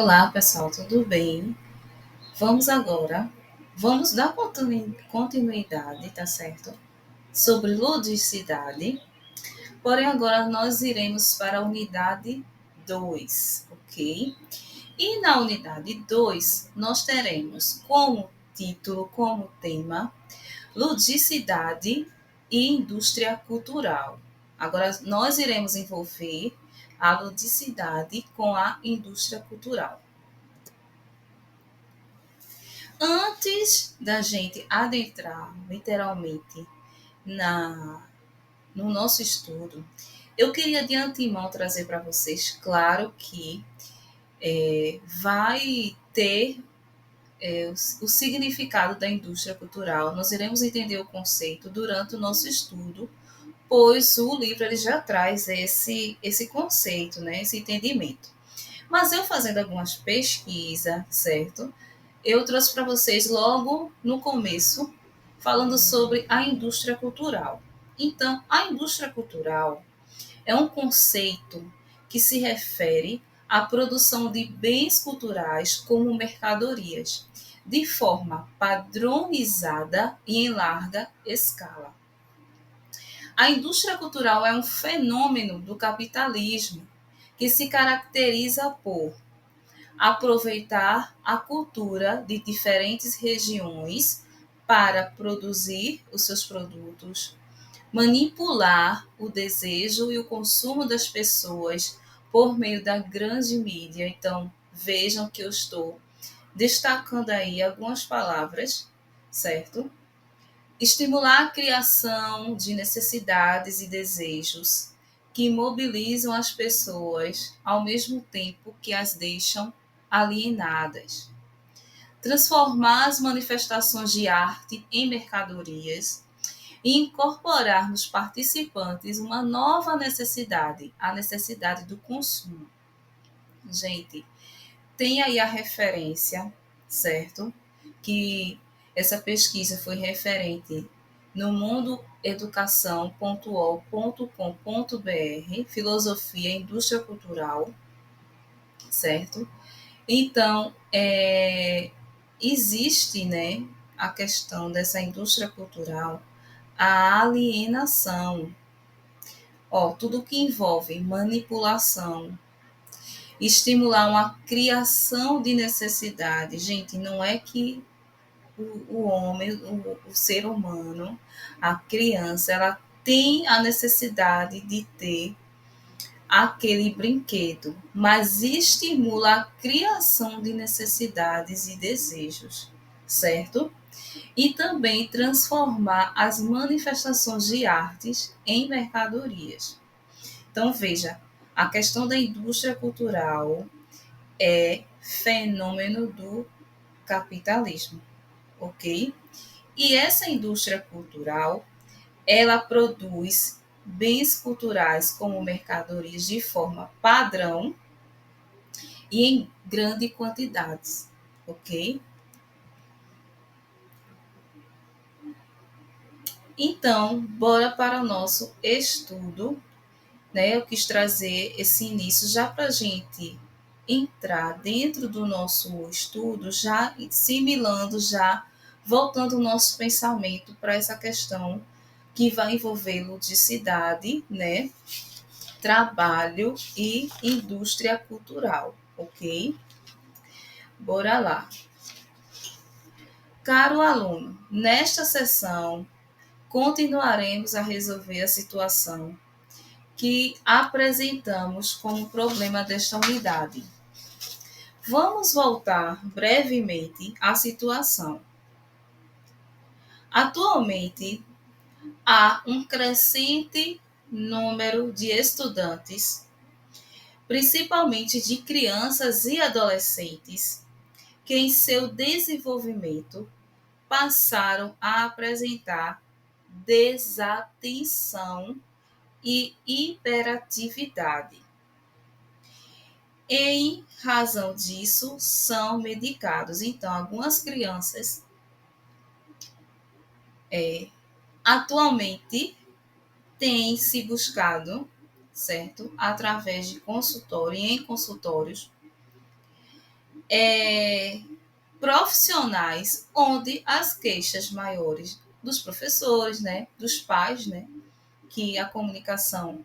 Olá, pessoal, tudo bem? Vamos agora, vamos dar continuidade, tá certo? Sobre ludicidade, porém agora nós iremos para a unidade 2, ok? E na unidade 2 nós teremos como título, como tema, ludicidade e indústria cultural. Agora nós iremos envolver a ludicidade com a indústria cultural. Antes da gente adentrar literalmente na no nosso estudo, eu queria de antemão trazer para vocês, claro que vai ter o significado da indústria cultural. Nós iremos entender o conceito durante o nosso estudo, pois o livro ele já traz esse conceito, né, esse entendimento. Mas eu fazendo algumas pesquisas, certo? Eu trouxe para vocês logo no começo, falando sobre a indústria cultural. Então, a indústria cultural é um conceito que se refere à produção de bens culturais como mercadorias, de forma padronizada e em larga escala. A indústria cultural é um fenômeno do capitalismo que se caracteriza por aproveitar a cultura de diferentes regiões para produzir os seus produtos, manipular o desejo e o consumo das pessoas por meio da grande mídia. Então, vejam que eu estou destacando aí algumas palavras, certo? Estimular a criação de necessidades e desejos que mobilizam as pessoas ao mesmo tempo que as deixam alienadas. Transformar as manifestações de arte em mercadorias e incorporar nos participantes uma nova necessidade, a necessidade do consumo. Gente, tem aí a referência, certo? Que essa pesquisa foi referente no mundoeducação.ol.com.br, filosofia e indústria cultural, certo? Então, existe, né, a questão dessa indústria cultural, a alienação, tudo que envolve manipulação, estimular uma criação de necessidade. Gente, não é que o homem, o ser humano, a criança, ela tem a necessidade de ter aquele brinquedo, mas estimula a criação de necessidades e desejos, certo? E também transformar as manifestações de artes em mercadorias. Então, veja, a questão da indústria cultural é fenômeno do capitalismo, ok? E essa indústria cultural, ela produz bens culturais como mercadorias de forma padrão e em grandes quantidades, ok? Então, bora para o nosso estudo, né? Eu quis trazer esse início já para a gente entrar dentro do nosso estudo, já similando, já voltando o nosso pensamento para essa questão que vai envolver ludicidade, né? Trabalho e indústria cultural, ok? Bora lá. Caro aluno, nesta sessão continuaremos a resolver a situação que apresentamos como problema desta unidade. Vamos voltar brevemente à situação. Atualmente, há um crescente número de estudantes, principalmente de crianças e adolescentes, que em seu desenvolvimento passaram a apresentar desatenção e hiperatividade. Em razão disso, são medicados. Então, algumas crianças atualmente têm se buscado, certo? Através de consultório e em consultórios, é, profissionais, onde as queixas maiores dos professores, né, dos pais, né, que a comunicação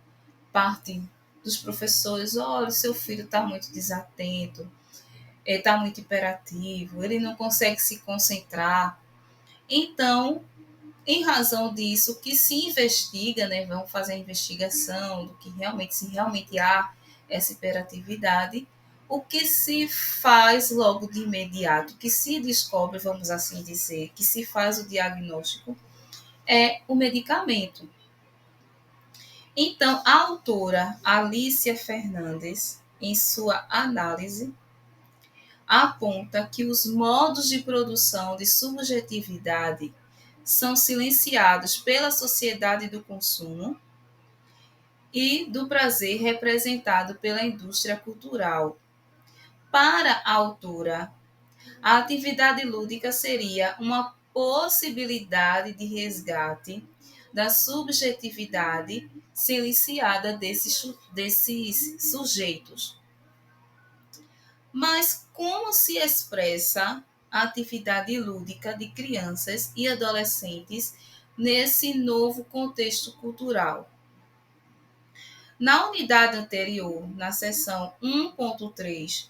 parte dos professores, olha, seu filho está muito desatento, está muito hiperativo, ele não consegue se concentrar. Então, em razão disso, que se investiga, né, vão fazer a investigação do que realmente, se realmente há essa hiperatividade, o que se faz logo de imediato, que se descobre, vamos assim dizer, que se faz o diagnóstico, é o medicamento. Então, a autora Alicia Fernandes, em sua análise, aponta que os modos de produção de subjetividade são silenciados pela sociedade do consumo e do prazer representado pela indústria cultural. Para a autora, a atividade lúdica seria uma possibilidade de resgate da subjetividade silenciada desses sujeitos. Mas como se expressa a atividade lúdica de crianças e adolescentes nesse novo contexto cultural? Na unidade anterior, na seção 1.3,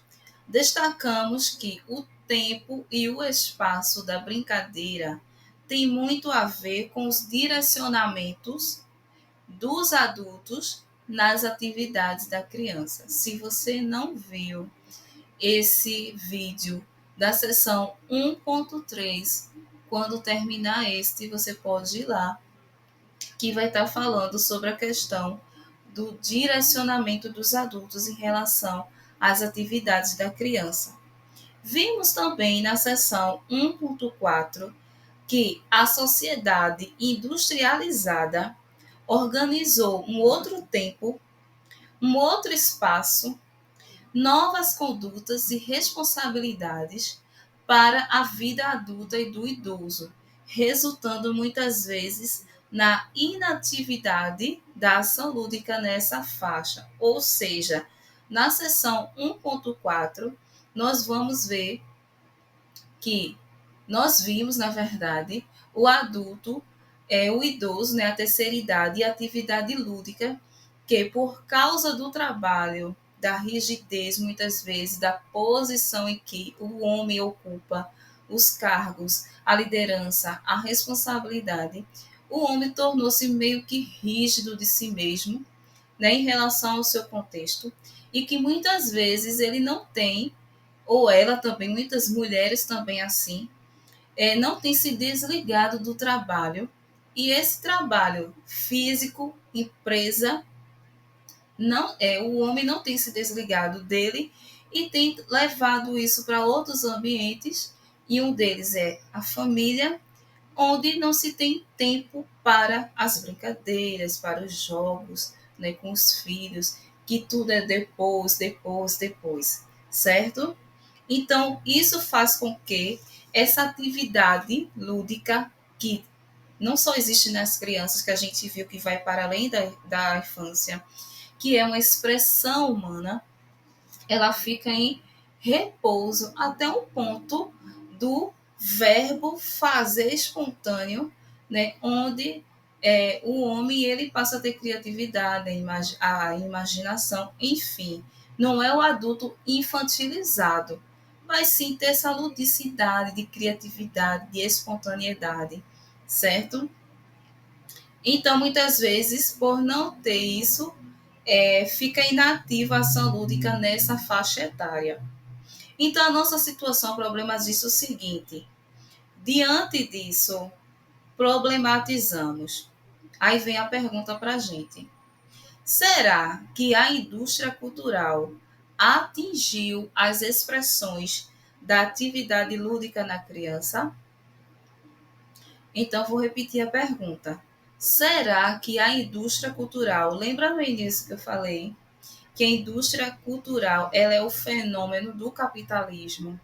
destacamos que o tempo e o espaço da brincadeira têm muito a ver com os direcionamentos dos adultos nas atividades da criança. Se você não viu esse vídeo da sessão 1.3, quando terminar este, você pode ir lá, que vai estar falando sobre a questão do direcionamento dos adultos em relação às atividades da criança. Vimos também na sessão 1.4 que a sociedade industrializada organizou um outro tempo, um outro espaço, novas condutas e responsabilidades para a vida adulta e do idoso, resultando muitas vezes na inatividade da ação lúdica nessa faixa. Ou seja, na seção 1.4, nós vamos ver que nós vimos, na verdade, o adulto, o idoso, né, a terceira idade e a atividade lúdica, que por causa do trabalho, da rigidez, muitas vezes, da posição em que o homem ocupa, os cargos, a liderança, a responsabilidade, o homem tornou-se meio que rígido de si mesmo, né, em relação ao seu contexto, e que muitas vezes ele não tem, ou ela também, muitas mulheres também assim, não tem se desligado do trabalho, e esse trabalho físico, empresa, não o homem não tem se desligado dele e tem levado isso para outros ambientes, e um deles é a família, onde não se tem tempo para as brincadeiras, para os jogos, né, com os filhos, que tudo é depois, depois, depois, certo? Então, isso faz com que essa atividade lúdica, que não só existe nas crianças, que a gente viu que vai para além da infância, que é uma expressão humana, ela fica em repouso até um ponto do verbo fazer espontâneo, né, onde o homem ele passa a ter criatividade, a imaginação, enfim, não é o adulto infantilizado, mas sim ter essa ludicidade de criatividade, de espontaneidade, certo? Então, muitas vezes, por não ter isso, fica inativa a ação lúdica nessa faixa etária. Então, a nossa situação problemas diz o seguinte: diante disso, problematizamos. Aí vem a pergunta para a gente: será que a indústria cultural atingiu as expressões da atividade lúdica na criança? Então, vou repetir a pergunta. Será que a indústria cultural, lembra no início que eu falei, que a indústria cultural ela é o fenômeno do capitalismo?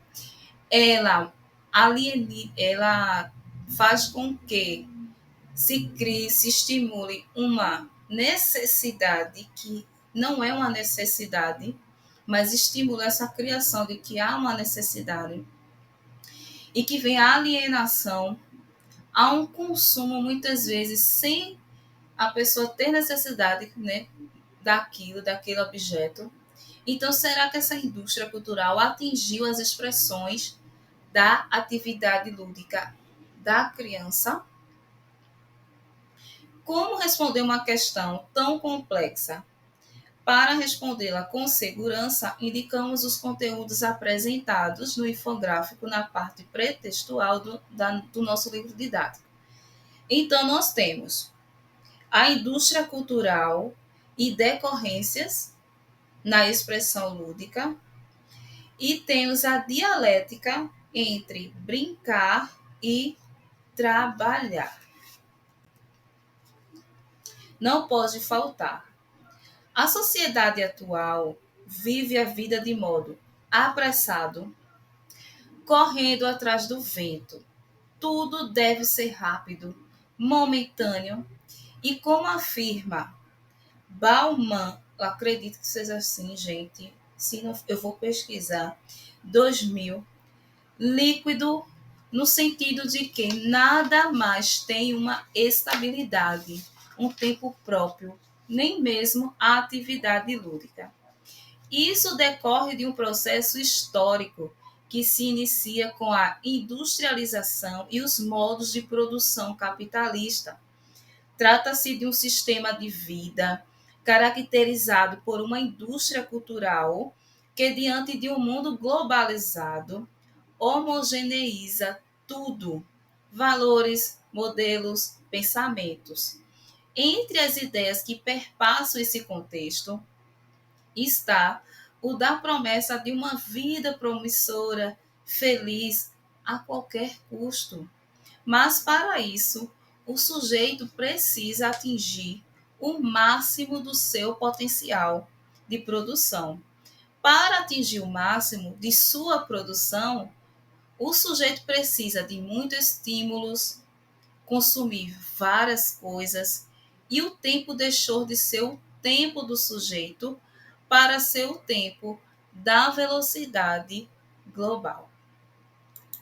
Ela faz com que se crie, se estimule uma necessidade que não é uma necessidade, mas estimula essa criação de que há uma necessidade e que vem a alienação, há um consumo muitas vezes sem a pessoa ter necessidade, né, daquele objeto. Então, será que essa indústria cultural atingiu as expressões da atividade lúdica da criança? Como responder uma questão tão complexa? Para respondê-la com segurança, indicamos os conteúdos apresentados no infográfico na parte pretextual do nosso livro didático. Então, nós temos a indústria cultural e decorrências na expressão lúdica, e temos a dialética entre brincar e trabalhar. Não pode faltar. A sociedade atual vive a vida de modo apressado, correndo atrás do vento. Tudo deve ser rápido, momentâneo e, como afirma Bauman, eu acredito que seja assim, gente. Se não, eu vou pesquisar. 2000, líquido no sentido de que nada mais tem uma estabilidade, um tempo próprio, nem mesmo a atividade lúdica. Isso decorre de um processo histórico que se inicia com a industrialização e os modos de produção capitalista. Trata-se de um sistema de vida caracterizado por uma indústria cultural que, diante de um mundo globalizado, homogeneiza tudo: valores, modelos, pensamentos. Entre as ideias que perpassam esse contexto está o da promessa de uma vida promissora, feliz, a qualquer custo. Mas para isso, o sujeito precisa atingir o máximo do seu potencial de produção. Para atingir o máximo de sua produção, o sujeito precisa de muitos estímulos, consumir várias coisas, e o tempo deixou de ser o tempo do sujeito para ser o tempo da velocidade global.